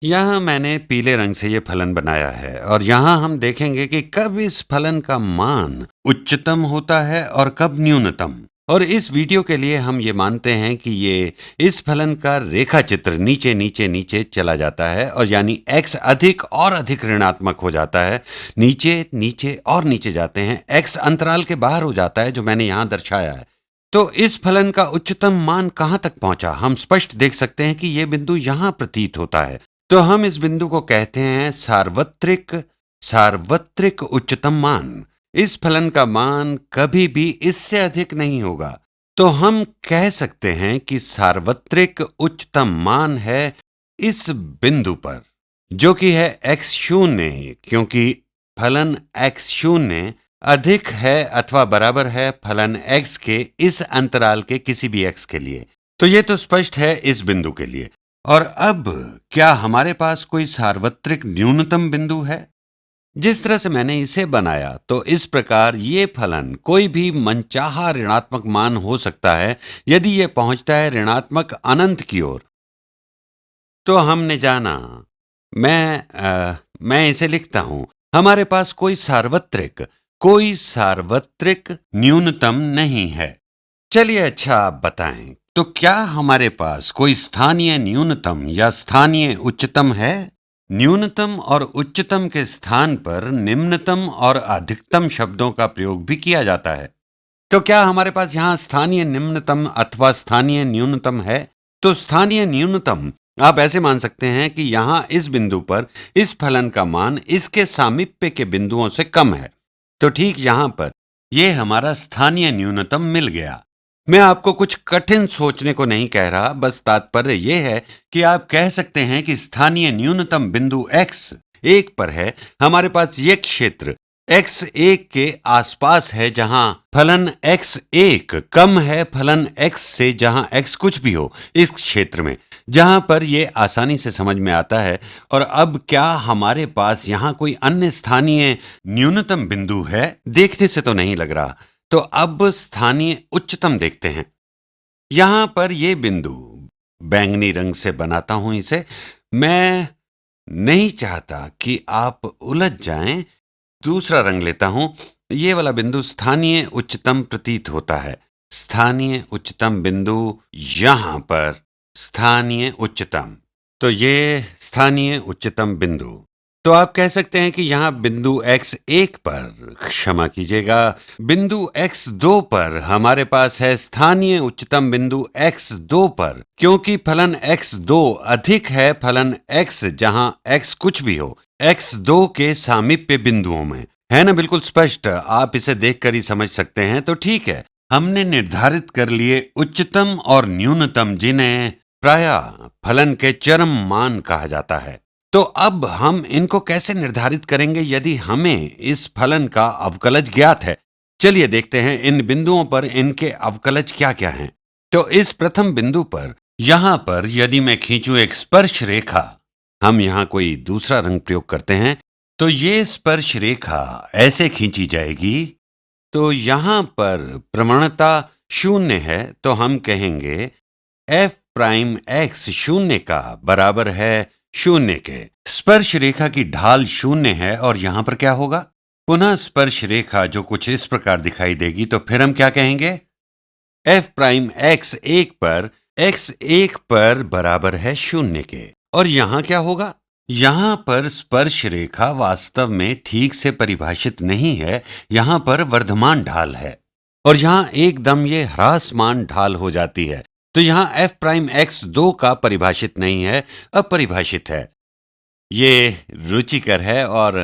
यहाँ मैंने पीले रंग से ये फलन बनाया है और यहाँ हम देखेंगे कि कब इस फलन का मान उच्चतम होता है और कब न्यूनतम। और इस वीडियो के लिए हम ये मानते हैं कि ये इस फलन का रेखा चित्र नीचे नीचे नीचे चला जाता है और यानी x अधिक और अधिक ऋणात्मक हो जाता है, नीचे नीचे और नीचे जाते हैं, x अंतराल के बाहर हो जाता है जो मैंने यहाँ दर्शाया है। तो इस फलन का उच्चतम मान कहाँ तक पहुंचा हम स्पष्ट देख सकते हैं कि ये बिंदु यहाँ प्रतीत होता है। तो हम इस बिंदु को कहते हैं सार्वत्रिक सार्वत्रिक उच्चतम मान। इस फलन का मान कभी भी इससे अधिक नहीं होगा। तो हम कह सकते हैं कि सार्वत्रिक उच्चतम मान है इस बिंदु पर, जो कि है x शून्य, क्योंकि फलन x शून्य अधिक है अथवा बराबर है फलन x के इस अंतराल के किसी भी x के लिए। तो ये तो स्पष्ट है इस बिंदु के लिए। और अब क्या हमारे पास कोई सार्वत्रिक न्यूनतम बिंदु है? जिस तरह से मैंने इसे बनाया तो इस प्रकार ये फलन कोई भी मनचाहा ऋणात्मक मान हो सकता है यदि ये पहुंचता है ऋणात्मक अनंत की ओर। तो हमने जाना, मैं इसे लिखता हूं, हमारे पास कोई सार्वत्रिक न्यूनतम नहीं है। चलिए अच्छा आप बताएं, तो क्या हमारे पास कोई स्थानीय न्यूनतम या स्थानीय उच्चतम है? न्यूनतम और उच्चतम के स्थान पर निम्नतम और अधिकतम शब्दों का प्रयोग भी किया जाता है। तो क्या हमारे पास यहाँ स्थानीय निम्नतम अथवा स्थानीय न्यूनतम है? तो स्थानीय न्यूनतम आप ऐसे मान सकते हैं कि यहाँ इस बिंदु पर इस फलन का मान इसके सामीप्य के बिंदुओं से कम है। तो ठीक यहाँ पर यह हमारा स्थानीय न्यूनतम मिल गया। मैं आपको कुछ कठिन सोचने को नहीं कह रहा, बस तात्पर्य यह है कि आप कह सकते हैं कि स्थानीय न्यूनतम बिंदु x1 पर है। हमारे पास यह क्षेत्र x1 के आसपास है जहां फलन x1 कम है फलन x से, जहां x कुछ भी हो इस क्षेत्र में, जहां पर यह आसानी से समझ में आता है। और अब क्या हमारे पास यहां कोई अन्य स्थानीय न्यूनतम बिंदु है? देखने से तो नहीं लग रहा। तो अब स्थानीय उच्चतम देखते हैं। यहां पर यह बिंदु बैंगनी रंग से बनाता हूं इसे। मैं नहीं चाहता कि आप उलझ जाएं, दूसरा रंग लेता हूं। यह वाला बिंदु स्थानीय उच्चतम प्रतीत होता है। स्थानीय उच्चतम बिंदु यहां पर, स्थानीय उच्चतम। तो ये स्थानीय उच्चतम बिंदु। तो आप कह सकते हैं कि यहां बिंदु x1 पर, क्षमा कीजिएगा, बिंदु x2 पर हमारे पास है स्थानीय उच्चतम बिंदु x2 पर, क्योंकि फलन x2 अधिक है फलन x, जहां x कुछ भी हो, x2 के सामीप्य बिंदुओं में। है ना बिल्कुल स्पष्ट? आप इसे देखकर ही समझ सकते हैं। तो ठीक है, हमने निर्धारित कर लिए उच्चतम और न्यूनतम, जिन्हें प्रायः फलन के चरम मान कहा जाता है। तो अब हम इनको कैसे निर्धारित करेंगे यदि हमें इस फलन का अवकलज ज्ञात है? चलिए देखते हैं इन बिंदुओं पर इनके अवकलज क्या क्या हैं। तो इस प्रथम बिंदु पर, यहां पर यदि मैं खींचूं एक स्पर्श रेखा, हम यहां कोई दूसरा रंग प्रयोग करते हैं, तो ये स्पर्श रेखा ऐसे खींची जाएगी। तो यहां पर प्रवणता 0 है, तो हम कहेंगे f प्राइम x 0 का बराबर है 0 के। स्पर्श रेखा की ढाल 0 है और यहां पर क्या होगा? पुनः स्पर्श रेखा जो कुछ इस प्रकार दिखाई देगी। तो फिर हम क्या कहेंगे? f प्राइम x1 पर बराबर है 0 के। और यहां क्या होगा? यहां पर स्पर्श रेखा वास्तव में ठीक से परिभाषित नहीं है, यहां पर वर्धमान ढाल है और यहां एकदम ये ह्रासमान ढाल हो जाती है। तो यहां f प्राइम x2 का परिभाषित नहीं है, अपरिभाषित है। ये रुचिकर है और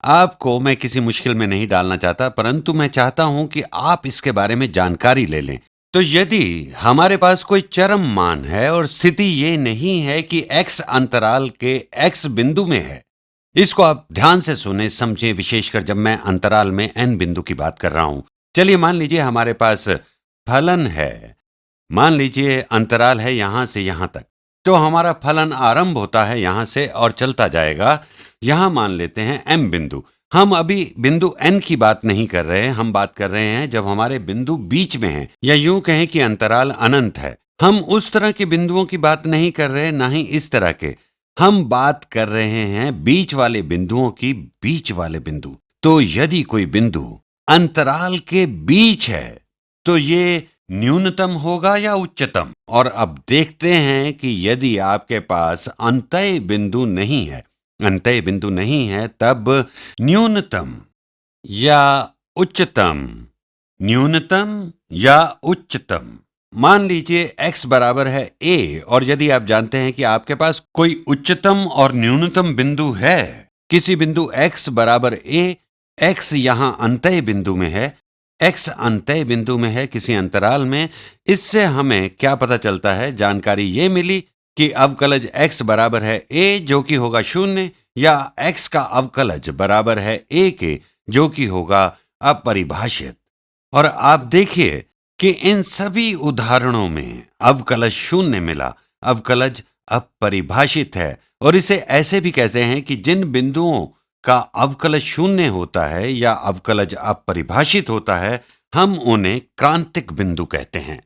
आपको मैं किसी मुश्किल में नहीं डालना चाहता, परंतु मैं चाहता हूं कि आप इसके बारे में जानकारी ले लें। तो यदि हमारे पास कोई चरम मान है और स्थिति ये नहीं है कि x अंतराल के x बिंदु में है, इसको आप ध्यान से सुने समझें, विशेषकर जब मैं अंतराल में n बिंदु की बात कर रहा हूं। चलिए मान लीजिए हमारे पास फलन है, मान लीजिए अंतराल है यहां से यहां तक। तो हमारा फलन आरंभ होता है यहां से और चलता जाएगा। यहां मान लेते हैं m बिंदु। हम अभी बिंदु n की बात नहीं कर रहे हैं, हम बात कर रहे हैं जब हमारे बिंदु बीच में हैं, या यूं कहें कि अंतराल अनंत है। हम उस तरह के बिंदुओं की बात नहीं कर रहे, ना ही इस तरह के। हम बात कर रहे हैं बीच वाले बिंदुओं की, बीच वाले बिंदु। तो यदि कोई बिंदु अंतराल के बीच है तो ये न्यूनतम होगा या उच्चतम। और अब देखते हैं कि यदि आपके पास अंतय बिंदु नहीं है, अंतय बिंदु नहीं है, तब न्यूनतम या उच्चतम, न्यूनतम या उच्चतम। मान लीजिए x बराबर है a, और यदि आप जानते हैं कि आपके पास कोई उच्चतम और न्यूनतम बिंदु है, किसी बिंदु x बराबर a, x यहां अंतय बिंदु में है, x अंतय बिंदु में है किसी अंतराल में, इससे हमें क्या पता चलता है? जानकारी ये मिली कि अवकलज x बराबर है a जो कि होगा 0, या x का अवकलज बराबर है a के जो कि होगा अपरिभाषित। और आप देखिए कि इन सभी उदाहरणों में अवकलज 0 मिला, अवकलज अपरिभाषित है। और इसे ऐसे भी कहते हैं कि जिन बिंदुओं का अवकलज 0 होता है या अवकलज अपरिभाषित होता है, हम उन्हें क्रांतिक बिंदु कहते हैं।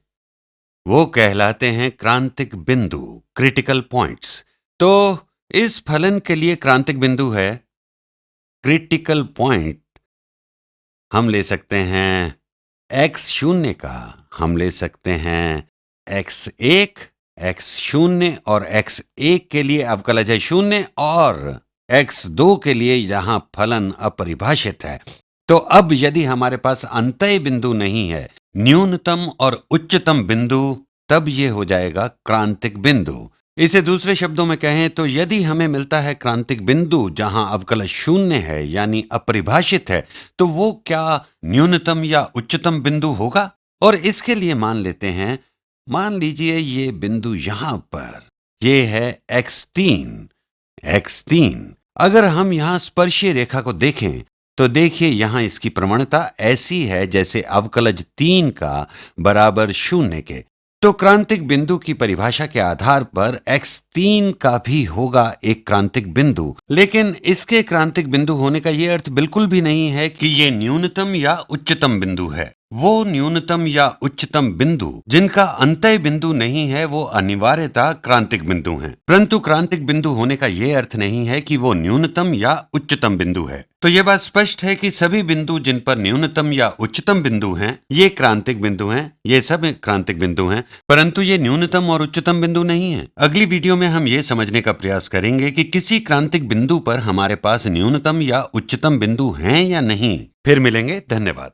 वो कहलाते हैं क्रांतिक बिंदु, क्रिटिकल पॉइंट्स। तो इस फलन के लिए क्रांतिक बिंदु है, क्रिटिकल पॉइंट हम ले सकते हैं x0 का, हम ले सकते हैं x1, x0, और x1 के लिए अवकलज है 0, और x2 के लिए यहां फलन अपरिभाषित है। तो अब यदि हमारे पास अंतय बिंदु नहीं है, न्यूनतम और उच्चतम बिंदु, तब ये हो जाएगा क्रांतिक बिंदु। इसे दूसरे शब्दों में कहें तो यदि हमें मिलता है क्रांतिक बिंदु जहां अवकलज 0 है यानी अपरिभाषित है, तो वो क्या न्यूनतम या उच्चतम बिंदु होगा? और इसके लिए मान लेते हैं, मान लीजिए ये बिंदु यहां पर, ये है x3। अगर हम यहां स्पर्शीय रेखा को देखें तो देखिए यहां इसकी प्रवणता ऐसी है जैसे अवकलज 3 का बराबर 0 के। तो क्रांतिक बिंदु की परिभाषा के आधार पर x3 का भी होगा एक क्रांतिक बिंदु, लेकिन इसके क्रांतिक बिंदु होने का यह अर्थ बिल्कुल भी नहीं है कि ये न्यूनतम या उच्चतम बिंदु है। वो न्यूनतम या उच्चतम बिंदु जिनका अंतय बिंदु नहीं है, वो अनिवार्यतः क्रांतिक बिंदु हैं। परंतु क्रांतिक बिंदु होने का यह अर्थ नहीं है कि वो न्यूनतम या उच्चतम बिंदु है। तो यह बात स्पष्ट है कि सभी बिंदु जिन पर न्यूनतम या उच्चतम बिंदु हैं, ये क्रांतिक बिंदु हैं, ये सब क्रांतिक बिंदु हैं, परंतु ये न्यूनतम और उच्चतम बिंदु नहीं है। अगली वीडियो में हम ये समझने का प्रयास करेंगे कि किसी क्रांतिक बिंदु पर हमारे पास न्यूनतम या उच्चतम बिंदु हैं या नहीं। फिर मिलेंगे, धन्यवाद।